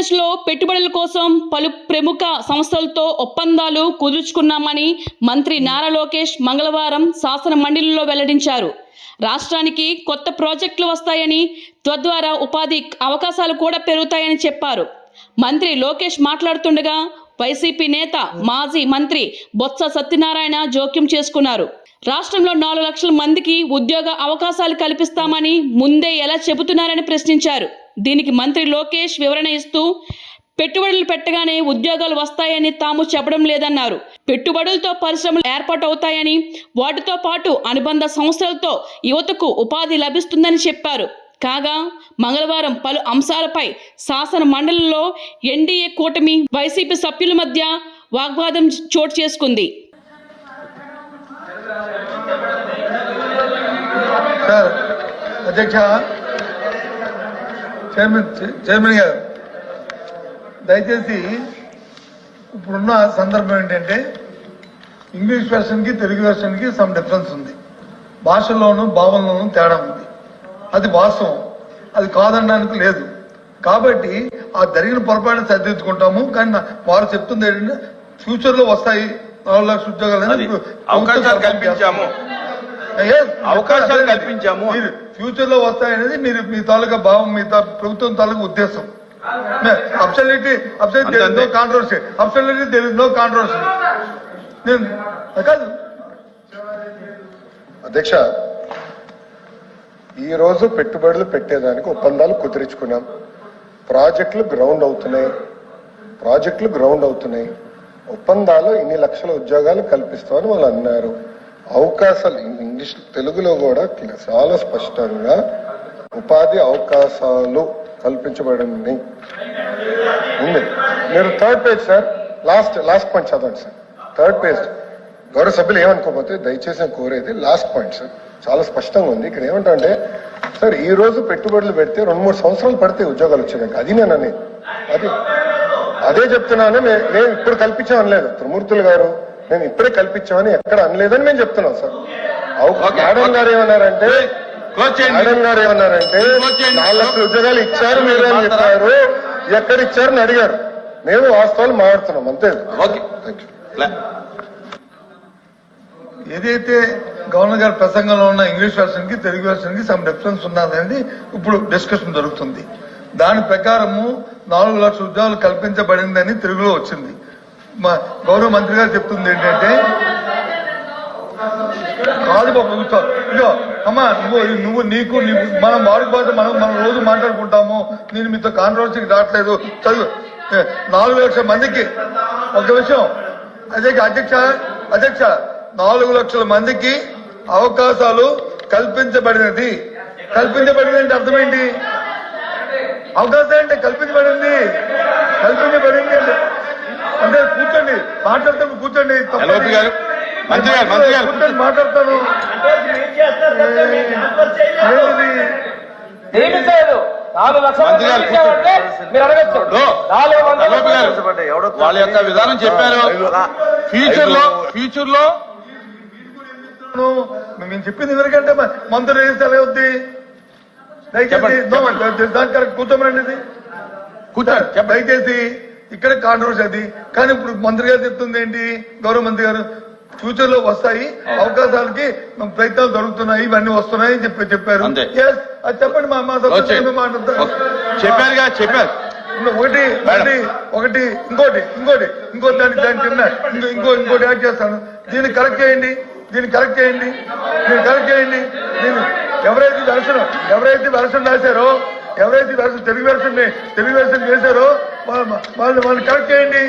ఆంధ్రప్రదేశ్లో పెట్టుబడుల కోసం పలు ప్రముఖ సంస్థలతో ఒప్పందాలు కుదుర్చుకున్నామని మంత్రి నారా లోకేష్ మంగళవారం శాసన మండలిలో వెల్లడించారు. రాష్ట్రానికి కొత్త ప్రాజెక్టులు వస్తాయని, తద్వారా ఉపాధి అవకాశాలు కూడా పెరుగుతాయని చెప్పారు. మంత్రి లోకేష్ మాట్లాడుతుండగా వైసీపీ నేత మాజీ మంత్రి బొత్స సత్యనారాయణ జోక్యం చేసుకున్నారు. రాష్ట్రంలో 4 లక్షల మందికి ఉద్యోగ అవకాశాలు కల్పిస్తామని ముందే ఎలా చెబుతున్నారని ప్రశ్నించారు. దీనికి మంత్రి లోకేష్ వివరణ ఇస్తూ పెట్టుబడులు పెట్టగానే ఉద్యోగాలు వస్తాయని తాము చెప్పడం లేదన్నారు. పెట్టుబడులతో పరిశ్రమలు ఏర్పాటవుతాయని, వాటితో పాటు అనుబంధ సంస్థలతో యువతకు ఉపాధి లభిస్తుందని చెప్పారు. కాగా మంగళవారం పలు అంశాలపై శాసన మండలిలో ఎన్డీఏ కూటమి వైసీపీ సభ్యుల మధ్య వాగ్వాదం చోటు చేసుకుంది. సార్ అధ్యక్ష, చైర్మన్ గారు, దయచేసి ఇప్పుడున్న సందర్భం ఏంటంటే ఇంగ్లీష్ వెర్షన్కి తెలుగు వెర్షన్కి సమ్ డిఫరెన్స్ ఉంది. భాషల్లోనూ భావనలోనూ తేడా ఉంది. అది వాస్తవం, అది కాదనడానికి లేదు. కాబట్టి ఆ జరిగిన పొరపాటును సరిదిద్దుకుంటాము. కానీ వారు చెప్తుంది ఏంటంటే ఫ్యూచర్ లో వస్తాయి 4 లక్షల ఉద్యోగాలు అవకాశాలు కల్పించాము. మీరు ఫ్యూచర్ లో వస్తాయనేది మీరు మీ తాలూకా భావం, మీ ప్రభుత్వం తాలూకా ఉద్దేశం. Absolutely no controversy, absolutely there is no controversy. కాదు అధ్యక్ష, ఈ రోజు పెట్టుబడులు పెట్టేదానికి ఒప్పందాలు కుదిరించుకున్నాం. ప్రాజెక్టులు గ్రౌండ్ అవుతున్నాయి. ఒప్పందాలు ఇన్ని లక్షల ఉద్యోగాలు కల్పిస్తామని వాళ్ళు అన్నారు. అవకాశాలు ఇంగ్లీష్ తెలుగులో కూడా చాలా స్పష్టంగా ఉపాధి అవకాశాలు కల్పించబడింది ఉంది. మీరు 3rd page sir, last point చదవండి సార్. 3rd page. గౌరవ సభ్యులు ఏమనుకోకపోతే దయచేసి నేను కోరేది లాస్ట్ పాయింట్ సార్, చాలా స్పష్టంగా ఉంది. ఇక్కడ ఏమంటే సార్, ఈ రోజు పెట్టుబడులు పెడితే 2-3 సంవత్సరాలు పడితే ఉద్యోగాలు వచ్చేదాకా. అది నేను అనేది, అదే చెప్తున్నాను. నేను ఇప్పుడు కల్పించామని లేదు త్రిమూర్తులు గారు, నేను ఇప్పుడే కల్పించామని ఎక్కడ అనలేదని మేము చెప్తున్నాం సార్. మేడం గారు ఏమన్నారంటే 4 లక్షల ఉద్యోగాలు ఇచ్చారు మీరు అని చెప్పారు. ఎక్కడ ఇచ్చారని అడిగారు. మేము వాస్తవాలు మాట్లాడుతున్నాం అంతే. ఏదైతే గవర్నర్ గారి ప్రసంగంలో ఉన్న ఇంగ్లీష్ వెర్షన్ కి తెలుగు వెర్షన్ కి సమ్ డిఫరెన్స్ ఉన్నది ఇప్పుడు డిస్కషన్ జరుగుతుంది. దాని ప్రకారము 4 లక్షల ఉద్యోగాలు కల్పించబడిందని తెలుగులో వచ్చింది. మా గౌరవ మంత్రి గారు చెప్తుంది ఏంటంటే, కాదు బాబు, ఇదిగో అమ్మా, నువ్వు నీకు మనం వాడుక భాష మనం రోజు మాట్లాడుకుంటాము. నేను మీతో కాంట్రవర్సీకి రావట్లేదు. చదువు. 4 లక్షల మందికి ఒక విషయం అధ్యక్ష 4 లక్షల మందికి అవకాశాలు కల్పించబడినది. కల్పించబడింది అర్థమైంది. అవకాశం అంటే కల్పించబడింది అంటే కూర్చోండి, మాట్లాడతాను. కూర్చోండి, కూర్చొని మాట్లాడతాను. వాళ్ళ యొక్క విధానం చెప్పారు. ఫ్యూచర్ లో మేము చెప్పింది ఎందుకంటే మంత్రులు వేస్తే ఎలా అవుద్ది? దయచేసి కూర్చోమనండి. దయచేసి ఇక్కడ కాంట్రవర్సీ అది. కానీ ఇప్పుడు మంత్రి గారు చెప్తుంది ఏంటి, గౌరవ మంత్రి గారు, ఫ్యూచర్ లో వస్తాయి అవకాశాలకి ప్రయత్నాలు జరుగుతున్నాయి, ఇవన్నీ వస్తున్నాయి అని చెప్పారు. అది చెప్పండి. చెప్పారు. ఒకటి ఇంకోటి దాని కింద ఇంకోటి యాడ్ చేస్తాను. దీన్ని కరెక్ట్ చేయండి. ఎవరైతే వెర్షన్ రాశారో, ఎవరైతే తెలుగు వెర్షన్ చేశారో వాళ్ళని కరెక్ట్ చేయండి.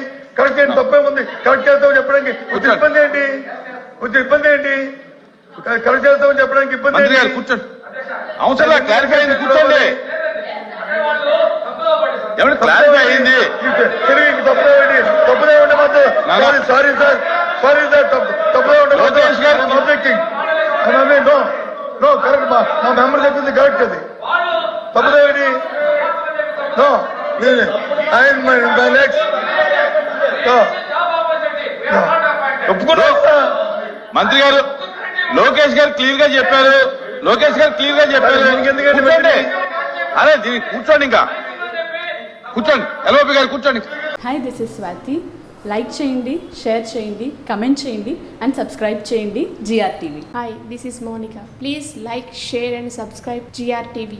తప్పేముంది? కరెక్ట్ చేస్తామని చెప్పడానికి కొంచెం ఇబ్బంది ఏంటి? కరెక్ట్ చేస్తామని చెప్పడానికి ఇబ్బంది ఏంటి? కూర్చోండి. అవసరం క్లారిఫై అయింది. కూర్చోండి. ఎవరు క్లారిఫై అయింది? తప్పుదే ఉండదు. సారీ సార్, తప్పుదే ఉండదు. No correct. నా మెంబర్ చెప్పింది కరెక్ట్. అది తప్పుదేంటి? నో నెక్స్ట్ మంత్రి గారు లోకేష్ గారు క్లియర్ గా చెప్పారు. అరే దీనికి కూర్చోండి. ఇంకా కూర్చోండి ఎల్ఓపి గారు కూర్చోండి. Hi this is Swathi. Like చేయండి, షేర్ చేయండి, కమెంట్ చేయండి అండ్ సబ్స్క్రైబ్ చేయండి GRTV. Hi, this is Monica. Please like, share and subscribe GRTV.